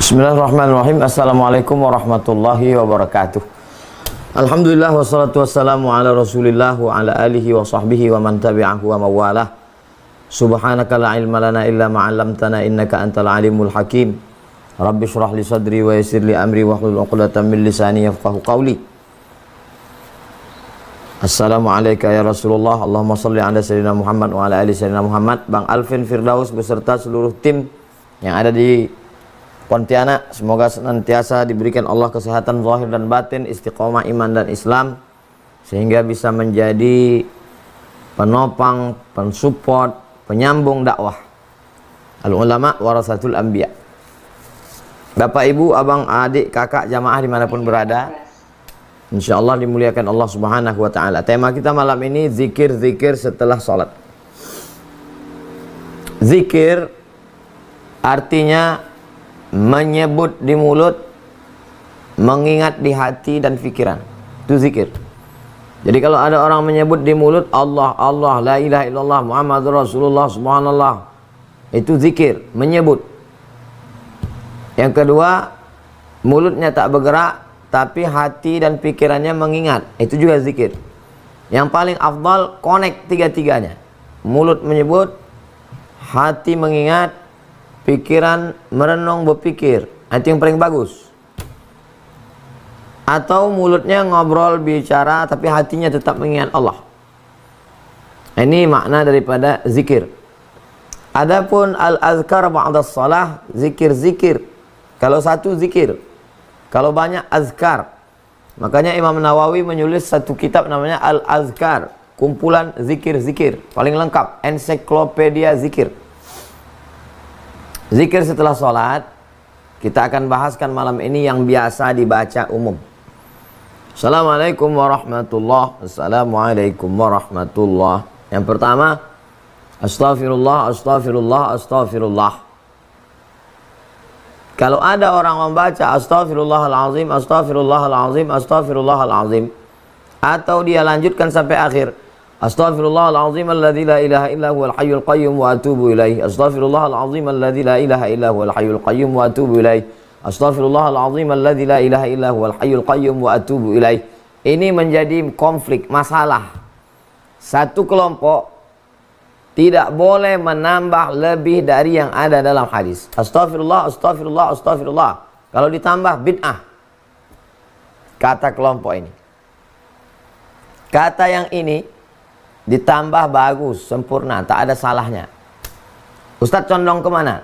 Bismillahirrahmanirrahim. Assalamualaikum warahmatullahi wabarakatuh. Alhamdulillah wassalatu wassalamu ala rasulillah wa ala alihi wa sahbihi wa man tabi'ahu wa mawalah. Subhanaka la ilma lana illa ma'allamtana innaka antal alimul hakim. Rabbi syrah li sadri wa yassir li amri wa hlul 'uqdatam min lisani yafqahu qawli. Assalamualaikum ya Rasulullah. Allahumma salli ala sayyidina Muhammad wa ala ali sayyidina Muhammad. Bang Alvin Firdaus beserta seluruh tim yang ada di Pontianak, semoga senantiasa diberikan Allah kesehatan zahir dan batin, istiqomah iman dan Islam, sehingga bisa menjadi penopang, pensupport, penyambung dakwah. Al-ulama warasatul anbiya. Bapak, ibu, abang, adik, kakak, jamaah dimanapun berada, insya Allah dimuliakan Allah subhanahu wa ta'ala. Tema kita malam ini zikir-zikir setelah sholat. Zikir artinya menyebut di mulut, mengingat di hati dan pikiran. Itu zikir. Jadi kalau ada orang menyebut di mulut Allah, Allah, la ilaha illallah, Muhammadur Rasulullah, subhanallah, itu zikir, menyebut. Yang kedua, mulutnya tak bergerak, tapi hati dan pikirannya mengingat. Itu juga zikir. Yang paling afdal, connect tiga-tiganya. Mulut menyebut, hati mengingat, pikiran merenung berpikir. Itu yang paling bagus. Atau mulutnya ngobrol bicara tapi hatinya tetap mengingat Allah. Ini makna daripada zikir. Adapun al-azkar ba'da shalah, zikir-zikir. Kalau satu zikir, kalau banyak azkar. Makanya Imam Nawawi menulis satu kitab namanya Al-Azkar, kumpulan zikir-zikir paling lengkap, ensiklopedia zikir. Zikir setelah sholat, kita akan bahaskan malam ini yang biasa dibaca umum. Assalamualaikum warahmatullah. Assalamualaikum warahmatullah. Yang pertama, astaghfirullah, astaghfirullah, astaghfirullah. Kalau ada orang membaca astaghfirullahalazim, astaghfirullahalazim, astaghfirullahalazim, atau dia lanjutkan sampai akhir, astaghfirullahalazim alladzi la ilaha illa huwal hayyul qayyum wa atubu ilaih. Astaghfirullahalazim alladzi la ilaha illa huwal hayyul qayyum wa atubu ilaih. Astaghfirullahalazim alladzi la ilaha illa huwal hayyul qayyum wa atubu ilaih. Ini menjadi konflik, masalah. Satu kelompok tidak boleh menambah lebih dari yang ada dalam hadis. Astaghfirullah, astaghfirullah, astaghfirullah. Kalau ditambah bid'ah, kata kelompok ini. Kata yang ini ditambah bagus, sempurna, tak ada salahnya. Ustadz condong kemana?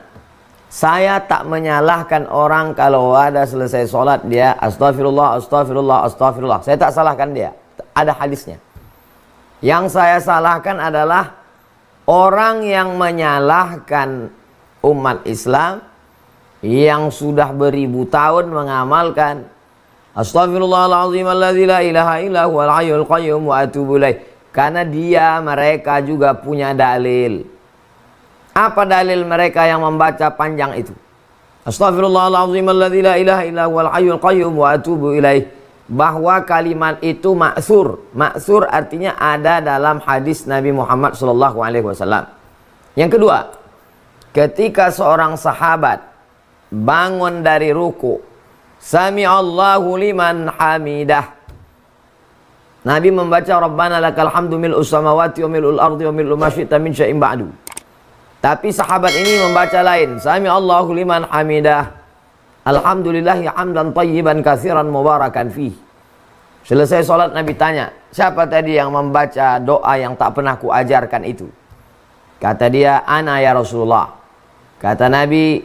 Saya tak menyalahkan orang kalau ada selesai sholat dia astaghfirullah, astaghfirullah, astaghfirullah. Saya tak salahkan dia, ada hadisnya. Yang saya salahkan adalah orang yang menyalahkan umat Islam yang sudah beribu tahun mengamalkan astaghfirullahaladzim alladzi la ilaha illa huwal hayyul qayyum wa atubu ilaih. Karena mereka juga punya dalil. Apa dalil mereka yang membaca panjang itu? Astaghfirullahaladzim alladzi la ilaha illa huwal hayyul qayyum wa atubu ilaih. Bahwa kalimat itu ma'tsur. Ma'tsur artinya ada dalam hadis Nabi Muhammad SAW. Yang kedua, ketika seorang sahabat bangun dari ruku, sami'allahu liman hamidah, Nabi membaca Rabbana lakal hamdu mil'us samawati wa mil'ul ardi wa mil'u ma syi'ta min syai'in ba'du. Tapi sahabat ini membaca lain, sami'allahu liman hamidah, alhamdulillahi hamdan tayyiban katsiran mubarakan fih. Selesai sholat Nabi tanya, siapa tadi yang membaca doa yang tak pernah kuajarkan itu? Kata dia, ana ya Rasulullah. Kata Nabi,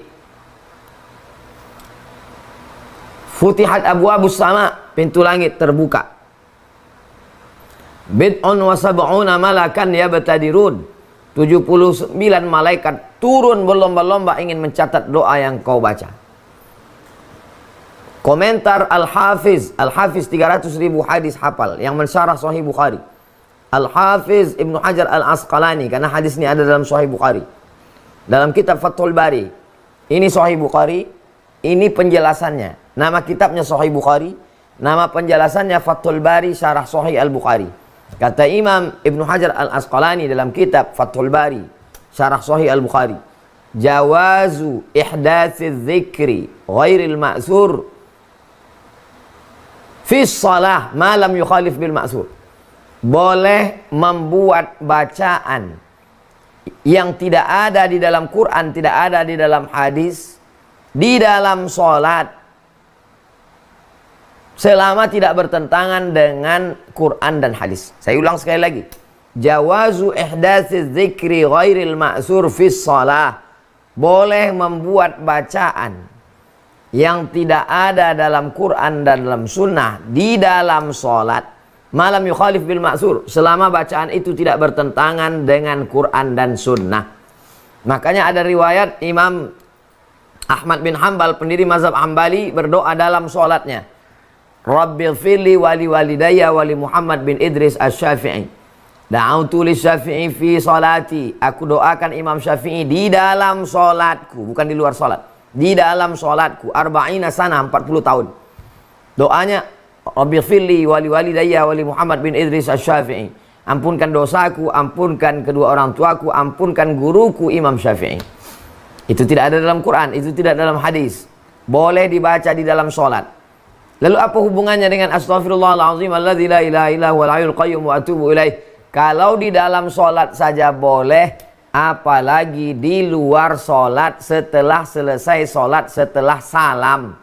futihat abwabus sama, pintu langit terbuka. Bid'un wa sab'una malakan yabtadirun. 79 malaikat turun berlomba-lomba ingin mencatat doa yang kau baca. Komentar Al-Hafiz 300.000 hadis hafal yang mensyarah Sahih Bukhari. Al-Hafiz Ibnu Hajar Al-Asqalani, karena hadis ini ada dalam Sahih Bukhari. Dalam kitab Fathul Bari. Ini Sahih Bukhari, ini penjelasannya. Nama kitabnya Sahih Bukhari, nama penjelasannya Fathul Bari Syarah Sahih Al-Bukhari. Kata Imam Ibnu Hajar Al-Asqalani dalam kitab Fathul Bari Syarah Sahih Al-Bukhari, jawazu ihdatsiz zikri ghairil ma'sur fi shalah ma lam yukhalif bil ma'sur. Boleh membuat bacaan yang tidak ada di dalam Quran, tidak ada di dalam hadis, di dalam sholat, selama tidak bertentangan dengan Quran dan hadis. Saya ulang sekali lagi. Jawazu ihdatsiz zikri ghairil ma'sur fi shalah. Boleh membuat bacaan yang tidak ada dalam Quran dan dalam sunnah di dalam sholat, malam yukhalif bil ma'sur, selama bacaan itu tidak bertentangan dengan Quran dan sunnah. Makanya ada riwayat Imam Ahmad bin Hanbal, pendiri mazhab Hambali, berdoa dalam sholatnya, Rabbighfirli wali walidayya wali Muhammad bin Idris asy-Syafi'i. Da'autu li Syafi'i fi salati. Aku doakan Imam Syafi'i di dalam sholatku, bukan di luar sholat. Di dalam sholatku, arba'ina sana, 40 tahun. Doanya, Rabbighfirli wali walidayya wali Muhammad bin Idris asy-Syafi'i. Ampunkan dosaku, ampunkan kedua orang tuaku, ampunkan guruku Imam Syafi'i. Itu tidak ada dalam Quran, itu tidak dalam hadis. Boleh dibaca di dalam sholat. Lalu apa hubungannya dengan astaghfirullahaladzim alladzi la ilaha illa huwal hayyul qayyum wa atubu ilaih? Kalau di dalam sholat saja boleh, apalagi di luar sholat, setelah selesai sholat, setelah salam.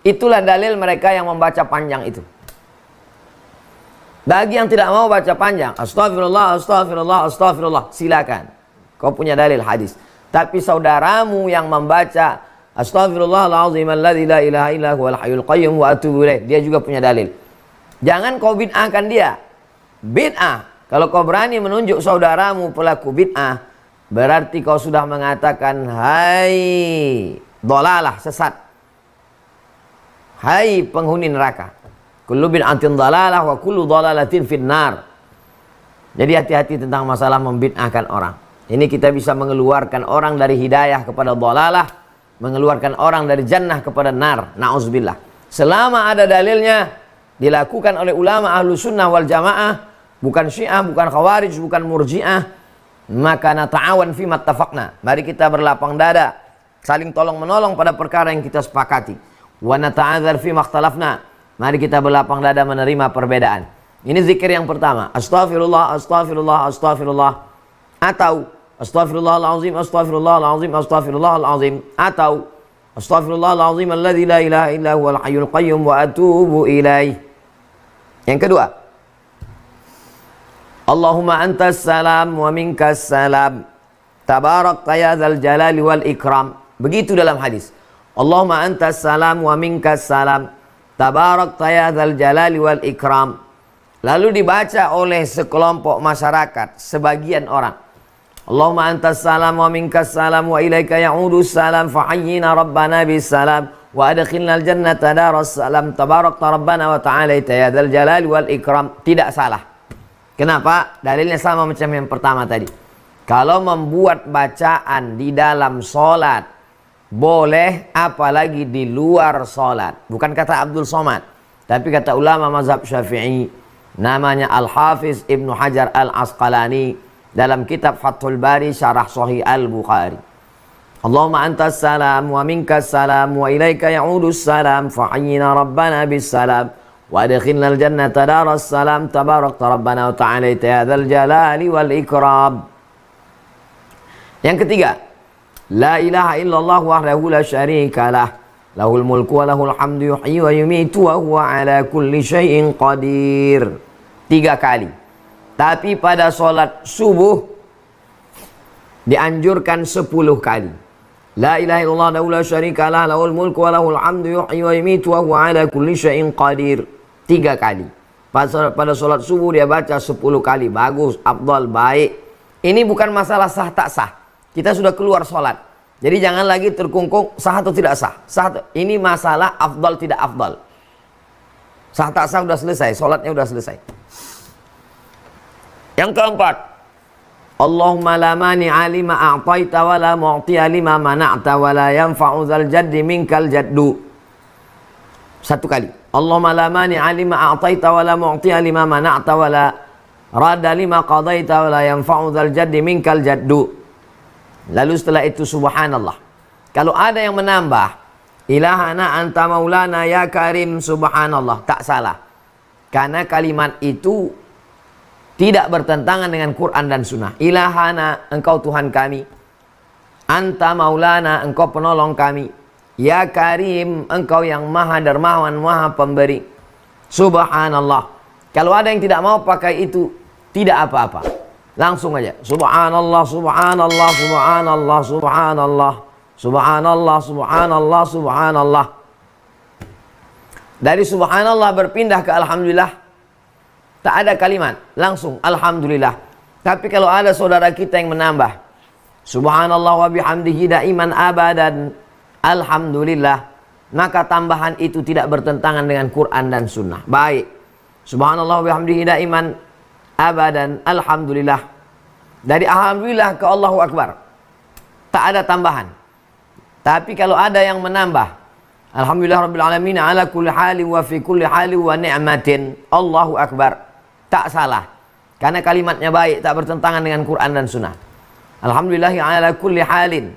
Itulah dalil mereka yang membaca panjang itu. Bagi yang tidak mau baca panjang, astagfirullah, astagfirullah, astagfirullah, silakan. Kau punya dalil hadis. Tapi saudaramu yang membaca astaghfirullahaladzim alladzi la ilaha illa huwal hayyul qayyum wa atubu ilaih, dia juga punya dalil. Jangan kau bid'ahkan dia. Bid'ah. Kalau kau berani menunjuk saudaramu pelaku bid'ah, berarti kau sudah mengatakan, hai dolalah, sesat. Hai penghuni neraka. Kullu bid'atin dalalah wa kullu dalalatin finnar. Jadi hati-hati tentang masalah membid'ahkan orang. Ini kita bisa mengeluarkan orang dari hidayah kepada dalalah, mengeluarkan orang dari jannah kepada nar. Na'udzubillah. Selama ada dalilnya, dilakukan oleh ulama ahlu sunnah wal jamaah, bukan syiah, bukan khawarij, bukan murjiah, maka nata'awan fi mattafaqna. Mari kita berlapang dada, saling tolong menolong pada perkara yang kita sepakati. Wa nata'adzar fi makhtalafna. Mari kita berlapang dada menerima perbedaan. Ini zikir yang pertama. Astaghfirullah, astaghfirullah, astaghfirullah. Atau astaghfirullahaladzim, astaghfirullahaladzim, astaghfirullahaladzim. Atau astaghfirullahaladzim alladzi la ilaha illa huwal hayyul qayyum wa atubu ilaih. Yang kedua, Allahumma antas salam wa minkas salam, tabarakta ya dzal jalali wal ikram. Begitu dalam hadis. Allahumma antas salam wa minkas salam, tabarakta ya dzal jalali wal ikram. Lalu dibaca oleh sekelompok masyarakat, sebagian orang. Allahumma antas salam wa minkas salam wa ilaika ya'udus salam fahayyina rabbana bis salam wa adkhilnal jannata daras salam tabarakta rabbana wa ta'alaita ya dzal jalali wal ikram. Tidak salah. Kenapa? Dalilnya sama macam yang pertama tadi. Kalau membuat bacaan di dalam sholat boleh, apalagi di luar sholat. Bukan kata Abdul Somad, tapi kata ulama mazhab Syafi'i, namanya Al-Hafiz Ibnu Hajar Al-Asqalani, dalam kitab Fathul Bari Syarah Sahih Al-Bukhari. Allahumma antas salam wa minkas salam wa ilaika ya'udus salam fahayyina rabbana bis salam wa adkhilnal jannata daras salam tabarakta rabbana wa ta'alaita ya dzal jalali wal ikram. Yang ketiga, la ilaha illallah wahdahu la syarika lah, lahul mulku wa lahul hamdu yuhyi wa yumitu wa huwa ala kulli syai'in qadir. 3 kali. Tapi pada sholat subuh dianjurkan 10 kali. La ilaha illallah wahdahu la syarika lah, lahul mulku wa lahul hamdu yuhyi wa yumitu wa huwa ala kulli syai'in qadir. 3 kali. Pada sholat subuh dia baca 10 kali. Bagus, afdal, baik. Ini bukan masalah sah tak sah. Kita sudah keluar sholat. Jadi jangan lagi terkungkung sah atau tidak sah. Ini masalah afdal tidak afdal. Sah tak sah sudah selesai. Sholatnya sudah selesai. Yang keempat, Allahumma la mani'a lima a'taita wa la mu'tiya lima mana'ta wa la yanfa'u dzal jaddi minkal jaddu. 1 kali. Allahumma la mani'a lima a'taita wa la mu'tiya lima mana'ta wa la radda lima qadaita wa la yanfa'u dzal jaddi minkal jaddu. Lalu setelah itu subhanallah. Kalau ada yang menambah ilahana anta maulana ya karim subhanallah, tak salah. Karena kalimat itu tidak bertentangan dengan Quran dan Sunnah. Ilahana, engkau Tuhan kami. Anta maulana, engkau penolong kami. Ya karim, engkau yang maha dermawan, maha pemberi. Subhanallah. Kalau ada yang tidak mau pakai itu, tidak apa-apa. Langsung aja. Subhanallah, subhanallah, subhanallah, subhanallah. Subhanallah, subhanallah, subhanallah. Dari subhanallah berpindah ke alhamdulillah. Tak ada kalimat. Langsung alhamdulillah. Tapi kalau ada saudara kita yang menambah subhanallah wa bihamdihi daiman abadan alhamdulillah, maka tambahan itu tidak bertentangan dengan Quran dan Sunnah. Baik. Subhanallah wa bihamdihi daiman abadan alhamdulillah. Dari alhamdulillah ke Allahu Akbar, tak ada tambahan. Tapi kalau ada yang menambah alhamdulillah rabbil alamin ala kulli hali wa fi kulli hali wa ni'matin Allahu Akbar, tak salah. Karena kalimatnya baik, tak bertentangan dengan Quran dan Sunnah. Alhamdulillah ala kulli halin,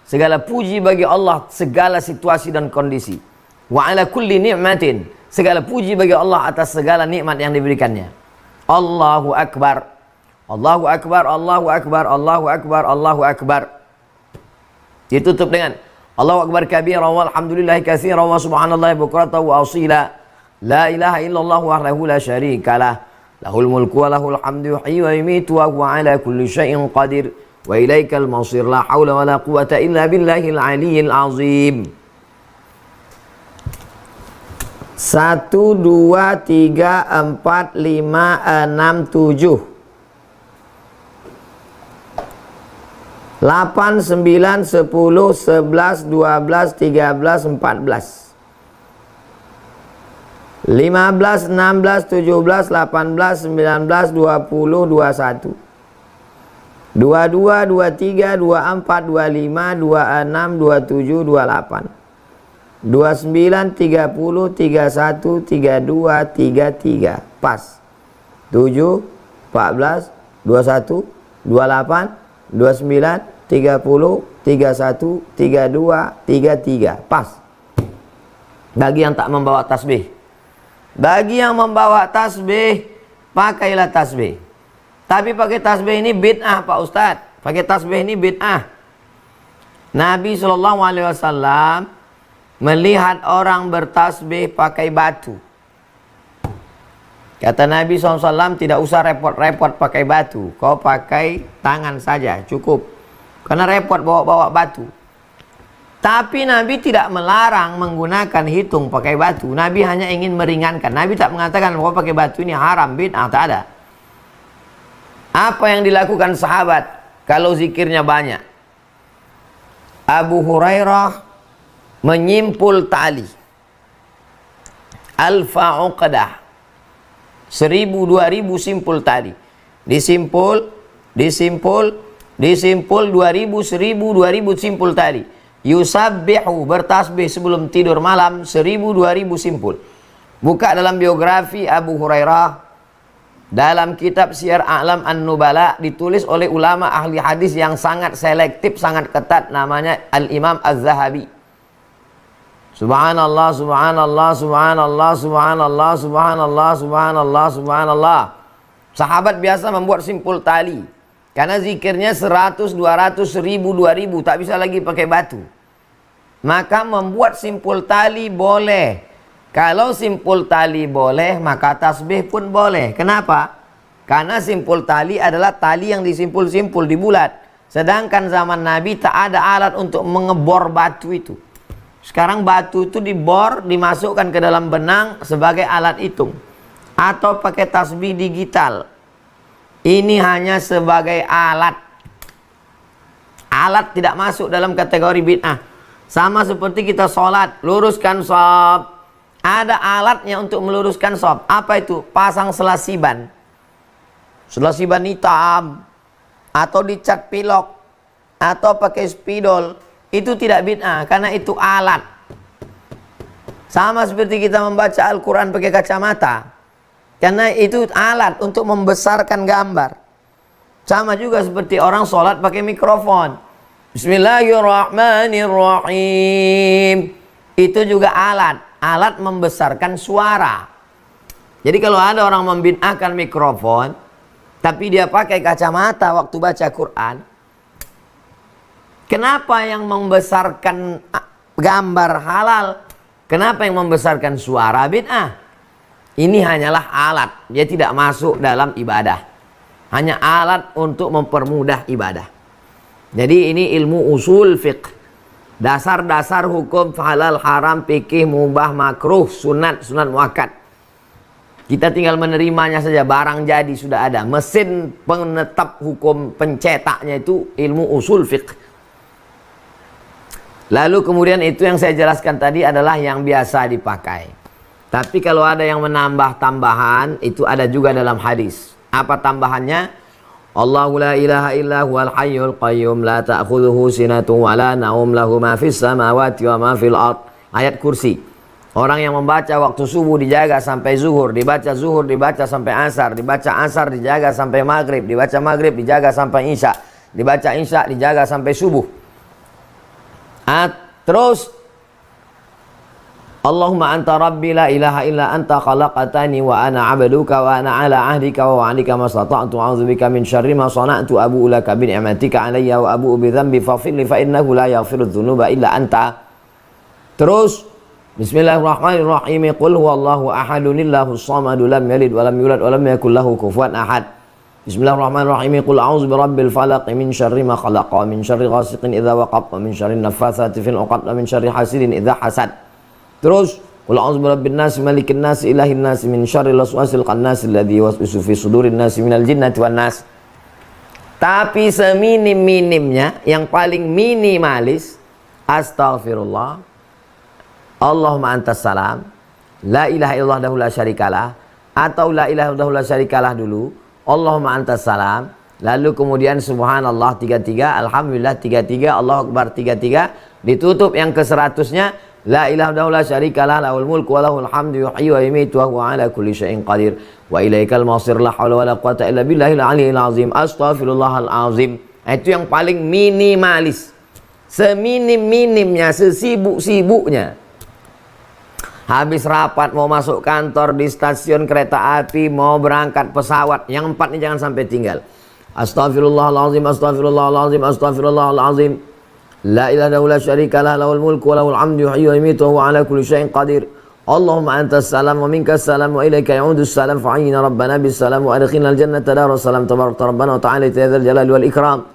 segala puji bagi Allah segala situasi dan kondisi. Wa ala kulli ni'matin, segala puji bagi Allah atas segala nikmat yang diberikannya. Allahu Akbar, Allahu Akbar, Allahu Akbar, Allahu Akbar, Allahu Akbar. Ditutup dengan Allahu Akbar kabira walhamdulillahi katsira wa subhanallahi bukratan wa asila. La ilaha illallah wahdahu la syarikalah. Lahul mulku wa lahul hamdu yuhyi wa yumiitu wa huwa ala kulli syai'in qadir. Wa ilaikal masir, la haula wa la quwata illa billahil aliyyil azim. 1, 2, 3, 4, 5, 6, 7 8, 9, 10, 11, 12, 13, 14 15, 16, 17, 18, 19, 20, 21 22, 23, 24, 25, 26, 27, 28 29, 30, 31, 32, 33 pas 7, 14, 21, 28, 29, 30, 31, 32, 33 pas. Bagi yang tak membawa tasbih, bagi yang membawa tasbih, pakailah tasbih. Tapi pakai tasbih ini bid'ah Pak Ustadz. Pakai tasbih ini bid'ah. Nabi SAW melihat orang bertasbih pakai batu. Kata Nabi SAW, tidak usah repot-repot pakai batu. Kau pakai tangan saja, cukup. Karena repot bawa-bawa batu. Tapi Nabi tidak melarang menggunakan hitung pakai batu. Nabi hanya ingin meringankan. Nabi tak mengatakan bahwa pakai batu ini haram, bid'ah, tak ada. Apa yang dilakukan sahabat kalau zikirnya banyak? Abu Hurairah menyimpul tali alfa uqdah, 1000, 2000 simpul tali. Disimpul 2000, 1000, 2000 simpul tali. Yusabbihu, bertasbih sebelum tidur malam 1000, 2000 simpul. Buka dalam biografi Abu Hurairah dalam kitab Syiar A'lam An-Nubala, ditulis oleh ulama ahli hadis yang sangat selektif, sangat ketat, namanya Al-Imam Az-Zahabi. Subhanallah, subhanallah, subhanallah, subhanallah, subhanallah, subhanallah, subhanallah. Sahabat biasa membuat simpul tali. Karena zikirnya 100, 200, 1000, 2000, tak bisa lagi pakai batu. Maka membuat simpul tali boleh. Kalau simpul tali boleh, maka tasbih pun boleh. Kenapa? Karena simpul tali adalah tali yang disimpul-simpul, dibulat. Sedangkan zaman Nabi tak ada alat untuk mengebor batu itu. Sekarang batu itu dibor, dimasukkan ke dalam benang sebagai alat hitung. Atau pakai tasbih digital. Ini hanya sebagai alat. Alat tidak masuk dalam kategori bid'ah. Sama seperti kita sholat, luruskan shaf. Ada alatnya untuk meluruskan shaf. Apa itu? Pasang selasiban. Selasiban hitam. Atau dicat pilok. Atau pakai spidol. Itu tidak bid'ah, karena itu alat. Sama seperti kita membaca Al-Quran pakai kacamata. Karena itu alat untuk membesarkan gambar. Sama juga seperti orang sholat pakai mikrofon. Bismillahirrahmanirrahim. Itu juga alat membesarkan suara. Jadi kalau ada orang membid'ahkan mikrofon, tapi dia pakai kacamata waktu baca Quran, kenapa yang membesarkan gambar halal? Kenapa yang membesarkan suara bid'ah? Ini hanyalah alat, dia tidak masuk dalam ibadah. Hanya alat untuk mempermudah ibadah. Jadi ini ilmu usul fiqh. Dasar-dasar hukum halal, haram, fikih, mubah, makruh, sunat, sunat muakkad. Kita tinggal menerimanya saja, barang jadi sudah ada. Mesin penetap hukum pencetaknya itu ilmu usul fiqh. Lalu kemudian itu yang saya jelaskan tadi adalah yang biasa dipakai. Tapi kalau ada yang menambah tambahan, itu ada juga dalam hadis. Apa tambahannya? Allahu la ilaha illa huwal hayyul qayyum la ta'khudhuhu sinatun wa la naum lahu ma fis samawati wa ma fil ard. Ayat kursi. Orang yang membaca waktu subuh dijaga sampai zuhur, dibaca zuhur dibaca sampai asar, dibaca asar dijaga sampai maghrib, dibaca maghrib dijaga sampai isya, dibaca isya dijaga sampai subuh. Terus Allahumma anta rabbi la ilaha illa anta khalaqatani wa ana abduka wa ana ala ahdika wa wa'dika mastata'tu a'udzubika min syarri ma sana'tu abu'u laka bi ni'matika alayya wa abu'u bi dhanbi faghfir li fa innahu la yaghfiru dzunuba illa anta. Terus Bismillahirrahmanirrahim. Qul huwallahu ahadun illahus samadu lam yalid wa lam yulad wa lam yakul lahu kufuwan ahad. Bismillahirrahmanirrahim. Qul a'udzu birabbil falaq min syarri ma khalaq wa min syarri ghasiqin idza waqab wa min syarri naffatsati fil 'uqad wa min syarri hasidin idza hasad. Terus, qul a'udzu birabbin nas malikin nas ilahin nas min syarril waswasil khannas alladzi yuwaswisu fi sudurin nas minal jinnati wan nas. Tapi seminim-minimnya, yang paling minimalis, astaghfirullah, Allahumma antas salam, la ilaha illallah wahdahu la syarikalah, atau la ilaha illallah wahdahu la syarikalah dulu, Allahumma antas salam, lalu kemudian subhanallah 33, alhamdulillah 33, Allahu akbar 33, ditutup yang ke-100-nya la ilaha illallah la syarikalah lahul mulku wa lahul hamdu yuhyi wa yumiitu wa huwa ala kulli syai'in qadir wa ilaikal masir la haula wala quwata illa billahil aliyyil azim astaghfirullahal azim. Itu yang paling minimalis, seminim-minimnya, sesibuk-sibuknya. Habis rapat, mau masuk kantor, di stasiun kereta api, mau berangkat pesawat, yang 4 ini jangan sampai tinggal. Astaghfirullahalazim, astaghfirullahalazim, astaghfirullahalazim. La ilaha illallah syarikalah lahul mulku wa lahul hamdu yuhyi wa yumiitu wa huwa ala kulli syai'in qadir. Allahumma antas salam wa minkas salam wa ilaika ya'udus salam fa'inna rabbana bis salam wa adkhilnal jannata daras salam tabarakta rabbana wa ta'ala ya dzal jalali wal ikram.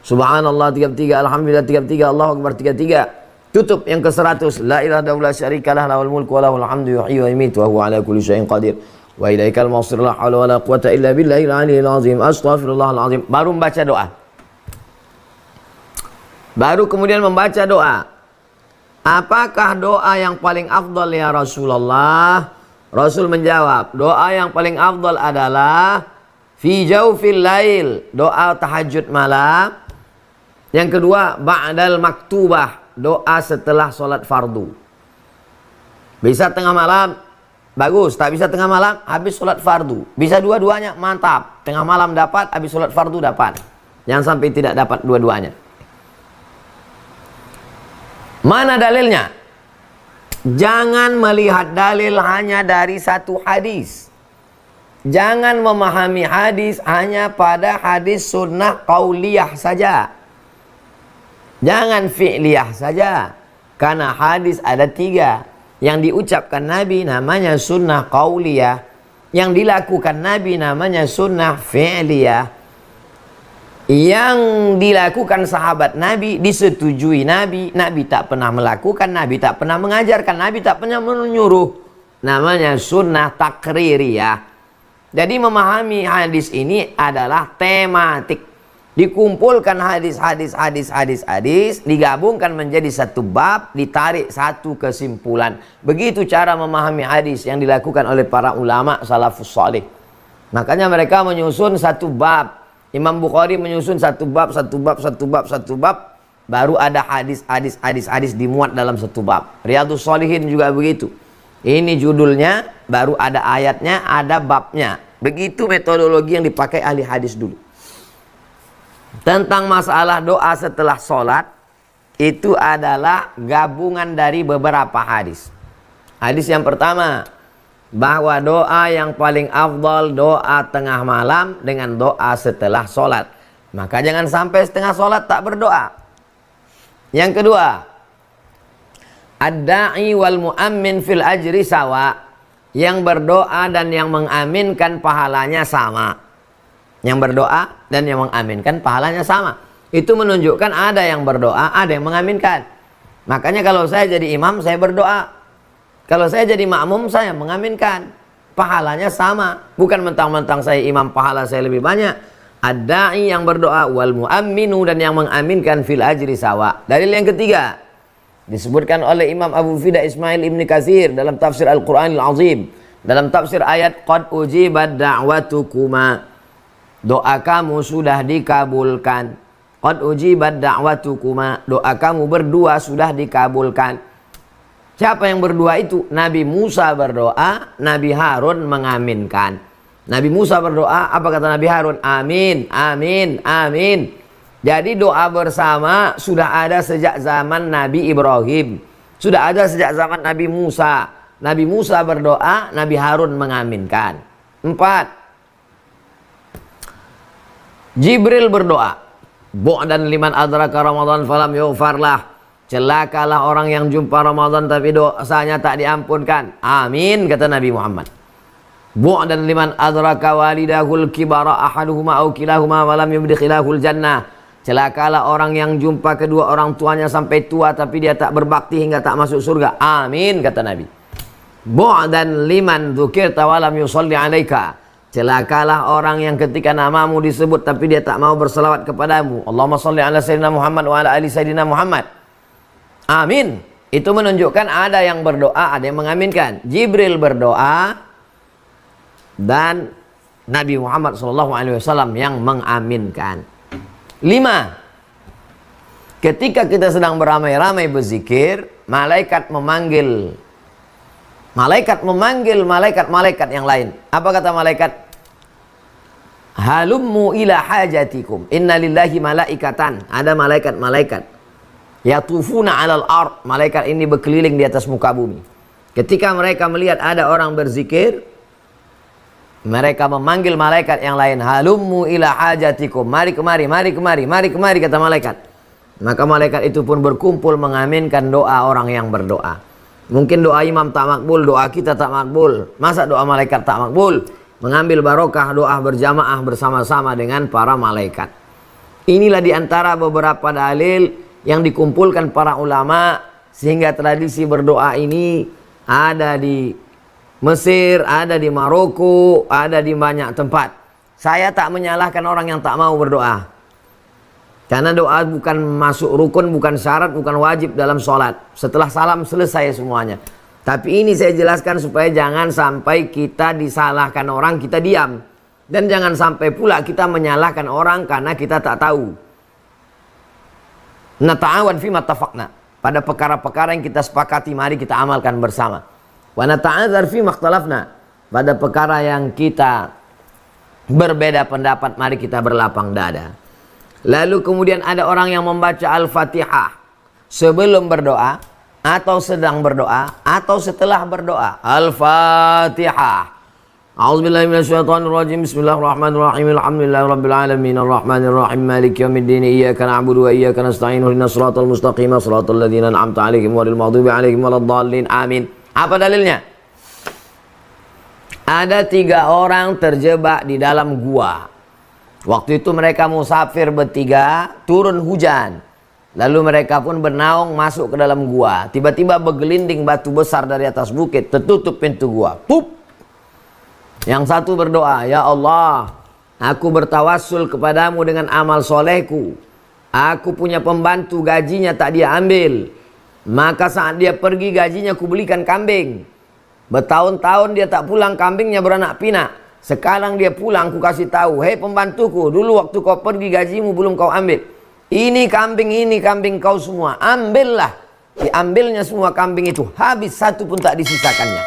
Subhanallah 33, alhamdulillah 33, Allahu akbar 33. Tutup yang ke-100. La ilaha illallah syarikalah lahul mulku wa lahul hamdu yuhyi wa yumiitu wa huwa ala kulli syai'in qadir. Wa ilaikal masir la haula wala quwata illa billahil aliyyil azim. Astaghfirullahal azim. Baru membaca doa. Baru kemudian membaca doa. Apakah doa yang paling afdal ya Rasulullah? Rasul menjawab, doa yang paling afdal adalah fi jaufil lail, doa tahajud malam. Yang kedua, ba'dal maktubah, doa setelah sholat fardu. Bisa tengah malam, bagus. Tak bisa tengah malam, habis sholat fardu. Bisa dua-duanya, mantap. Tengah malam dapat, habis sholat fardu dapat. Jangan sampai tidak dapat dua-duanya. Mana dalilnya? Jangan melihat dalil hanya dari satu hadis. Jangan memahami hadis hanya pada hadis sunnah qauliyah saja. Jangan fi'liyah saja. Karena hadis ada 3. Yang diucapkan Nabi namanya sunnah qauliyah. Yang dilakukan Nabi namanya sunnah fi'liyah. Yang dilakukan sahabat Nabi, disetujui Nabi. Nabi tak pernah melakukan, Nabi tak pernah mengajarkan, Nabi tak pernah menyuruh. Namanya sunnah takririyah. Jadi memahami hadis ini adalah tematik. Dikumpulkan hadis, digabungkan menjadi satu bab, ditarik satu kesimpulan. Begitu cara memahami hadis yang dilakukan oleh para ulama salafus salih. Makanya mereka menyusun satu bab. Imam Bukhari menyusun satu bab, baru ada hadis dimuat dalam satu bab. Riyadhus Shalihin juga begitu. Ini judulnya, baru ada ayatnya, ada babnya. Begitu metodologi yang dipakai ahli hadis dulu. tentang masalah doa setelah sholat, itu adalah gabungan dari beberapa hadis. Hadis yang pertama, bahwa doa yang paling afdal doa tengah malam dengan doa setelah sholat. Maka jangan sampai setengah sholat tak berdoa. Yang kedua, ad-da'i wal mu'ammin fil ajri sawa. Yang berdoa dan yang mengaminkan pahalanya sama. Yang berdoa dan yang mengaminkan pahalanya sama. Itu menunjukkan ada yang berdoa, ada yang mengaminkan. Makanya kalau saya jadi imam, saya berdoa. Kalau saya jadi makmum, saya mengaminkan. Pahalanya sama. Bukan mentang-mentang saya imam, pahala saya lebih banyak. Ad-da'i yang berdoa, wal mu'amminu dan yang mengaminkan fil ajri sawa. Dalil yang ketiga, disebutkan oleh Imam Abu Fida Ismail Ibn Katsir dalam tafsir Al-Quranil Azim. Dalam tafsir ayat, qad ujibat da'watukuma. Doa kamu sudah dikabulkan. Qad ujibat da'watukuma. Doa kamu berdua sudah dikabulkan. Siapa yang berdua itu? Nabi Musa berdoa, Nabi Harun mengaminkan. Nabi Musa berdoa, apa kata Nabi Harun? Amin, amin, amin. Jadi doa bersama sudah ada sejak zaman Nabi Ibrahim. Sudah ada sejak zaman Nabi Musa. Nabi Musa berdoa, Nabi Harun mengaminkan. 4. Jibril berdoa. Bu'dan liman adraka Ramadan falam yughfarlah. Celakalah orang yang jumpa Ramadan tapi dosanya tak diampunkan. Amin, kata Nabi Muhammad. Bu'dan liman adraka walidahul kibara ahaduhuma au kilahuma walam yudkhilahul jannah. Celakalah orang yang jumpa kedua orang tuanya sampai tua tapi dia tak berbakti hingga tak masuk surga. Amin, kata Nabi. Bu'dan liman dzukirta walam yusalli alaika. Celakalah orang yang ketika namamu disebut tapi dia tak mau berselawat kepadamu. Allahumma salli ala sayyidina Muhammad wa ala ali sayyidina Muhammad. Amin. Itu menunjukkan ada yang berdoa, ada yang mengaminkan. Jibril berdoa dan Nabi Muhammad SAW yang mengaminkan. 5. Ketika kita sedang beramai-ramai berzikir, malaikat memanggil malaikat yang lain. Apa kata malaikat? Halummu ila hajatikum. Inna lillahi malaikatan. Ada malaikat-malaikat. Yatufuna alal ard. Malaikat ini berkeliling di atas muka bumi. Ketika mereka melihat ada orang berzikir, mereka memanggil malaikat yang lain. Halummu ila hajatikum. Mari kemari, mari kemari, mari kemari, kata malaikat. Maka malaikat itu pun berkumpul mengaminkan doa orang yang berdoa. Mungkin doa imam tak makbul, doa kita tak makbul. Masa doa malaikat tak makbul? Mengambil barokah doa berjamaah bersama-sama dengan para malaikat. Inilah diantara beberapa dalil yang dikumpulkan para ulama sehingga tradisi berdoa ini ada di Mesir, ada di Maroko, ada di banyak tempat. Saya tak menyalahkan orang yang tak mau berdoa. Karena doa bukan masuk rukun, bukan syarat, bukan wajib dalam sholat. Setelah salam selesai semuanya. Tapi ini saya jelaskan supaya jangan sampai kita disalahkan orang, kita diam. Dan jangan sampai pula kita menyalahkan orang karena kita tak tahu. Nata'awan fi mattafaqna. Pada perkara-perkara yang kita sepakati, mari kita amalkan bersama. Wa nata'adzar fi makhtalafna. Pada perkara yang kita berbeda pendapat, mari kita berlapang dada. Lalu kemudian ada orang yang membaca Al-Fatihah sebelum berdoa, atau sedang berdoa, atau setelah berdoa. Al-Fatihah. A'udzubillahi minasyaitonirrajim. Bismillahirrahmanirrahim. Alhamdulillahirabbil alamin. Arrahmanirrahim. Maliki yaumiddin. Iyyaka na'budu wa iyyaka nasta'in. Ihdinas shiratal mustaqim. Shiratal ladzina an'amta 'alaihim ghairil maghdubi 'alaihim waladdallin. Amin. Apa dalilnya? Ada 3 orang terjebak di dalam gua. Waktu itu mereka musafir bertiga, turun hujan. Lalu mereka pun bernaung masuk ke dalam gua. Tiba-tiba bergelinding batu besar dari atas bukit, tertutup pintu gua. Pup! Yang satu berdoa, ya Allah, aku bertawassul kepadamu dengan amal solehku. Aku punya pembantu, gajinya tak dia ambil. Maka saat dia pergi gajinya aku belikan kambing. Bertahun-tahun dia tak pulang, kambingnya beranak pinak. Sekarang dia pulang, aku kasih tahu, hei pembantuku, dulu waktu kau pergi gajimu belum kau ambil. Ini kambing kau semua, ambillah. Diambilnya semua kambing itu, habis satu pun tak disisakannya.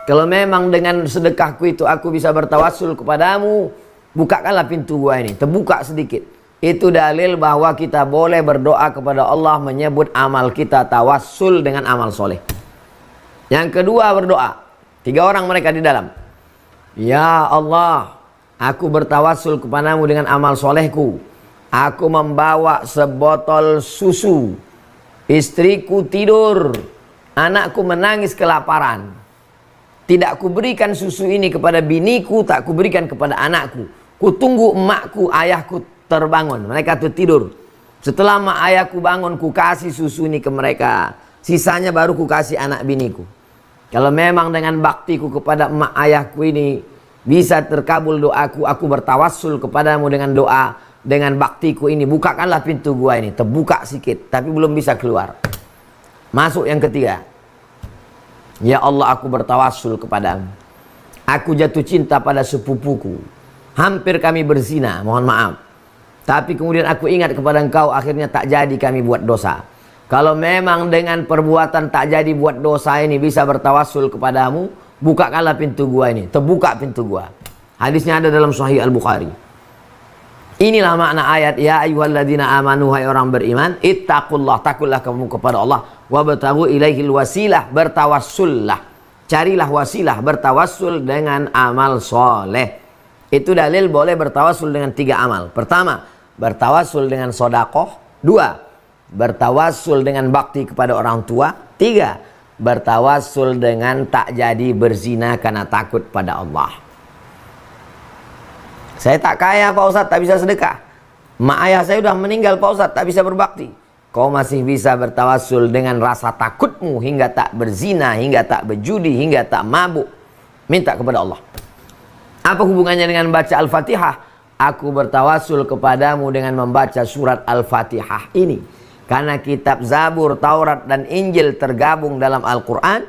Kalau memang dengan sedekahku itu aku bisa bertawassul kepadamu, bukakanlah pintu gua ini, terbuka sedikit. Itu dalil bahwa kita boleh berdoa kepada Allah menyebut amal kita tawassul dengan amal soleh. Yang kedua berdoa. 3 orang mereka di dalam. Ya Allah, aku bertawassul kepadamu dengan amal solehku. Aku membawa sebotol susu. Istriku tidur. Anakku menangis kelaparan. Tidak kuberikan susu ini kepada biniku, tak kuberikan kepada anakku. Kutunggu emakku, ayahku terbangun. Mereka tuh tidur. Setelah emak ayahku bangun, ku kasih susu ini ke mereka. Sisanya baru ku kasih anak biniku. Kalau memang dengan baktiku kepada emak ayahku ini bisa terkabul doaku, aku bertawassul kepadamu dengan doa, dengan baktiku ini, bukakanlah pintu gua ini. Terbuka sedikit, tapi belum bisa keluar. Masuk yang ketiga. Ya Allah, aku bertawassul kepadamu. Aku jatuh cinta pada sepupuku. Hampir kami berzina, mohon maaf. Tapi kemudian aku ingat kepada engkau, akhirnya tak jadi kami buat dosa. Kalau memang dengan perbuatan tak jadi buat dosa ini bisa bertawassul kepadamu, bukakanlah pintu gua ini. Terbuka pintu gua. Hadisnya ada dalam Sahih Al-Bukhari. Inilah makna ayat, ya ayyuhalladzina amanu, hai orang beriman, ittaqullah, takutlah kamu kepada Allah, wabtaghu ilaihil wasilah, bertawassullah. Carilah wasilah, bertawassul dengan amal soleh. Itu dalil boleh bertawassul dengan 3 amal. Pertama, bertawassul dengan sodakoh. 2, bertawassul dengan bakti kepada orang tua. 3, bertawassul dengan tak jadi berzina karena takut pada Allah. Saya tak kaya Pak Ustadz, tak bisa sedekah. Mak ayah saya sudah meninggal Pak Ustadz, tak bisa berbakti. Kau masih bisa bertawassul dengan rasa takutmu hingga tak berzina, hingga tak berjudi, hingga tak mabuk. Minta kepada Allah. Apa hubungannya dengan baca Al-Fatihah? Aku bertawassul kepadamu dengan membaca surat Al-Fatihah ini. Karena kitab Zabur, Taurat, dan Injil tergabung dalam Al-Quran.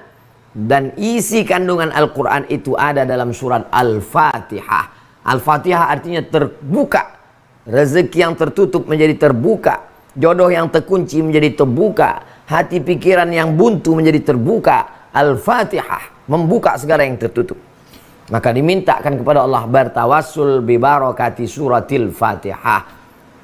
Dan isi kandungan Al-Quran itu ada dalam surat Al-Fatihah. Al-Fatihah artinya terbuka. Rezeki yang tertutup menjadi terbuka. Jodoh yang terkunci menjadi terbuka. Hati pikiran yang buntu menjadi terbuka. Al-Fatihah membuka segala yang tertutup. Maka dimintakan kepada Allah bertawassul bi barakati suratil Fatihah.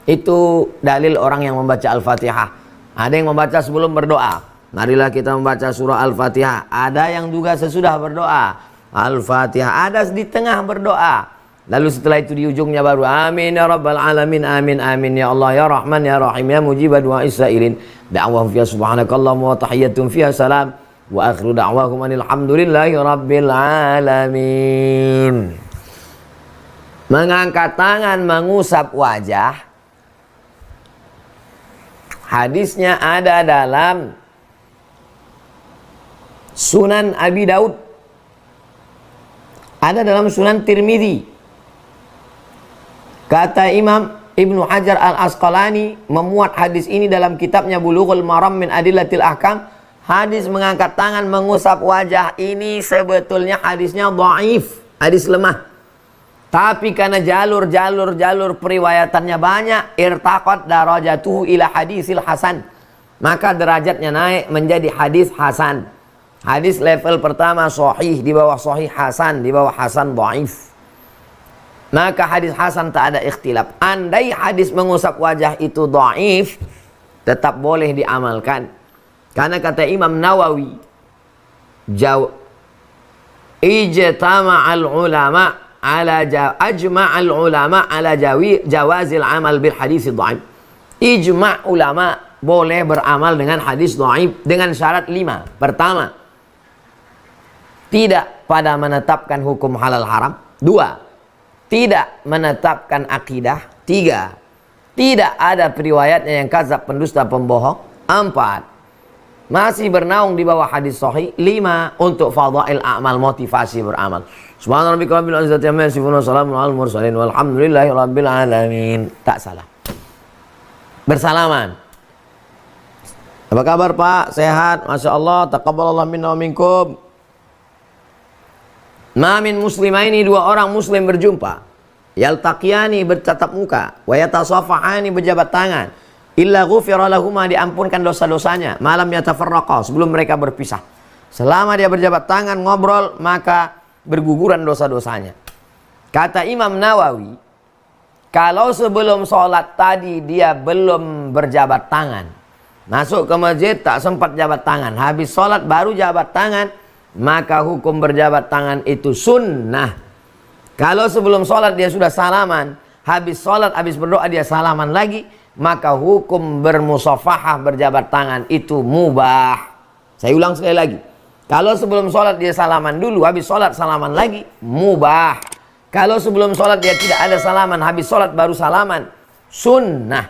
Itu dalil orang yang membaca Al-Fatihah. Ada yang membaca sebelum berdoa. Marilah kita membaca surah Al-Fatihah. Ada yang juga sesudah berdoa. Al-Fatihah. Ada di tengah berdoa. Lalu setelah itu di ujungnya baru amin ya rabbal alamin, amin amin ya Allah ya Rahman ya Rahim ya mujibah du'a isailin, da'wahum fiha subhanakallahumma wa tahiyyatun fiha salam wa akhiru da'wahum alhamdulillahi rabbil alamin. Mengangkat tangan, mengusap wajah, hadisnya ada dalam Sunan Abi Daud, ada dalam Sunan Tirmidzi. Kata Imam Ibnu Hajar Al-Asqalani memuat hadis ini dalam kitabnya Bulughul Maram min Adillatil Ahkam. Hadis mengangkat tangan, mengusap wajah ini sebetulnya hadisnya dhaif, hadis lemah. Tapi karena jalur periwayatannya banyak, irtaqat darajatuhu ila hadisil hasan. Maka derajatnya naik menjadi hadis hasan. Hadis level pertama sahih, di bawah sahih hasan, di bawah hasan dhaif. Maka hadis hasan tak ada ikhtilaf. Andai hadis mengusap wajah itu dhaif, tetap boleh diamalkan. Karena kata Imam Nawawi, ijtama'al ulama ala ajma'al ulama ala jawazil amal bil hadis dhaif. Ijma' ulama boleh beramal dengan hadis dhaif dengan syarat 5. Pertama, tidak pada menetapkan hukum halal haram. 2, tidak menetapkan akidah. 3, tidak ada periwayatnya yang kadzab, pendusta, pembohong. 4, masih bernaung di bawah hadis sahih. 5, untuk fadhail a'mal, motivasi beramal. Subhana rabbika rabbil izzati amma yasifun wa salamun alal mursalin walhamdulillahi rabbil alamin. Tak salah. Bersalaman. Apa kabar Pak? Sehat? Masya Allah. Taqabbalallah minna wa minkum. Mamin muslimaini, 2 orang muslim berjumpa, yaltaqiyani bertatap muka, wa yatasafahani berjabat tangan, illa ghufira lahuma, diampunkan dosa-dosanya, malam yatafarraqa, sebelum mereka berpisah. Selama dia berjabat tangan ngobrol, maka berguguran dosa-dosanya. Kata Imam Nawawi, Kalau sebelum sholat tadi dia belum berjabat tangan, masuk ke masjid tak sempat jabat tangan, habis sholat baru jabat tangan, maka hukum berjabat tangan itu sunnah. Kalau sebelum sholat dia sudah salaman, habis sholat, habis berdoa dia salaman lagi, maka hukum bermusafahah berjabat tangan itu mubah. Saya ulang sekali lagi. Kalau sebelum sholat dia salaman dulu, habis sholat salaman lagi, mubah. Kalau sebelum sholat dia tidak ada salaman, habis sholat baru salaman, sunnah.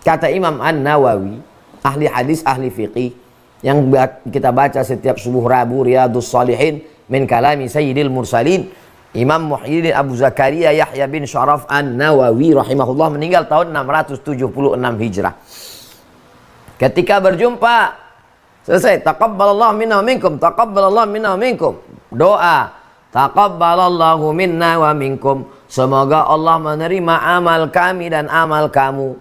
Kata Imam An-Nawawi, ahli hadis, ahli fiqih, yang kita baca setiap subuh Rabu, Riyadhus Shalihin min kalami Sayyidil Mursalin, Imam Muhyiddin Abu Zakaria Yahya bin Syaraf An-Nawawi rahimahullah meninggal tahun 676 Hijrah. Ketika berjumpa, selesai, taqabbalallahu minna wa minkum, taqabbalallahu minna wa minkum. Doa, taqabbalallahu minna wa minkum. Semoga Allah menerima amal kami dan amal kamu.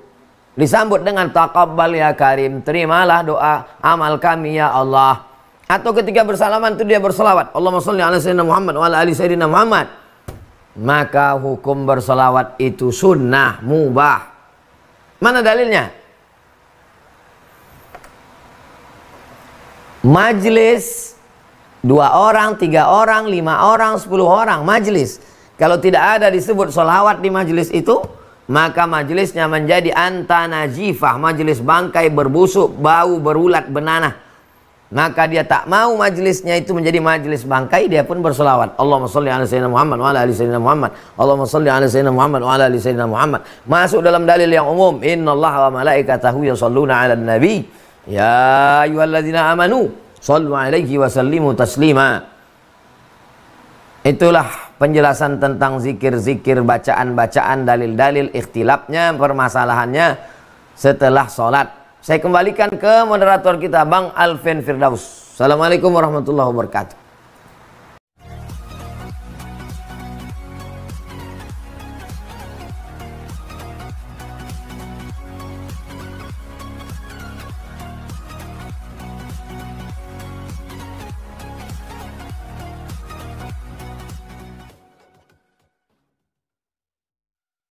Disambut dengan taqabbal ya karim, terimalah doa amal kami ya Allah. Atau ketika bersalaman itu dia berselawat, Allahumma sholli ala sayyidina Muhammad wa ala ali sayyidina Muhammad. Maka hukum berselawat itu sunnah, mubah. Mana dalilnya? Majlis 2 orang, 3 orang, 5 orang, 10 orang, majlis. Kalau tidak ada disebut sholawat di majlis itu, maka majlisnya menjadi antanajifah, majlis bangkai berbusuk, bau berulat benanah. Maka dia tak mau majlisnya itu menjadi majlis bangkai, dia pun berselawat. Allahumma sholli ala sayyidina Muhammad wa ala ali sayyidina Muhammad. Allahumma sholli ala sayyidina Muhammad wa ala ali sayyidina Muhammad. Masuk dalam dalil yang umum, innallaha wa malaikatahu yashalluna 'alan nabi. Ya ayyuhalladzina amanu shallu 'alaihi wa sallimu taslima. Itulah penjelasan tentang zikir-zikir, bacaan-bacaan, dalil-dalil, ikhtilafnya, permasalahannya setelah sholat. Saya kembalikan ke moderator kita, Bang Alvin Firdaus. Assalamualaikum warahmatullahi wabarakatuh.